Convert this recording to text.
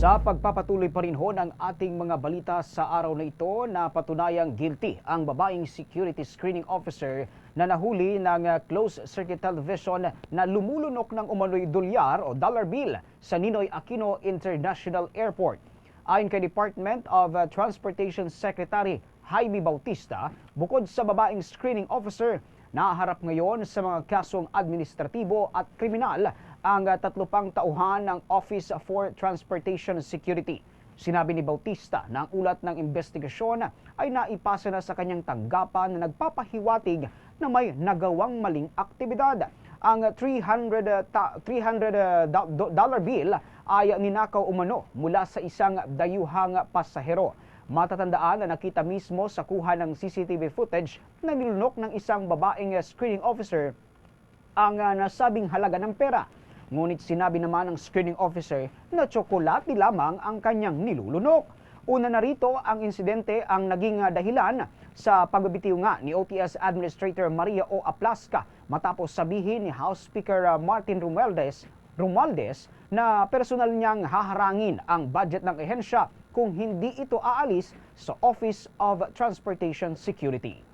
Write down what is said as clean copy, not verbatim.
Sa pagpapatuloy pa rin ho ng ating mga balita sa araw na ito, na patunayang guilty ang babaeng security screening officer na nahuli ng closed-circuit television na lumulunok ng umano'y dolyar o dollar bill sa Ninoy Aquino International Airport. Ayon kay Department of Transportation Secretary Jaime Bautista, bukod sa babaeng screening officer, naharap ngayon sa mga kasong administratibo at kriminal ang 3 pang tauhan ng Office for Transportation Security. Sinabi ni Bautista na ang ulat ng investigasyon ay naipasa na sa kanyang tanggapan na nagpapahiwatig na may nagawang maling aktibidad. Ang $300 dollar bill ay ninakaw umano mula sa isang dayuhang pasahero. Matatandaan na nakita mismo sa kuha ng CCTV footage na nilunok ng isang babaeng screening officer ang nasabing halaga ng pera. Ngunit sinabi naman ng screening officer na tsokolate lamang ang kanyang nilulunok. Una na rito, ang insidente ang naging dahilan sa pagbibitiw nga ni OTS Administrator Maria O. Aplasca matapos sabihin ni House Speaker Martin Romualdez na personal niyang haharangin ang budget ng ehensya kung hindi ito aalis sa Office of Transportation Security.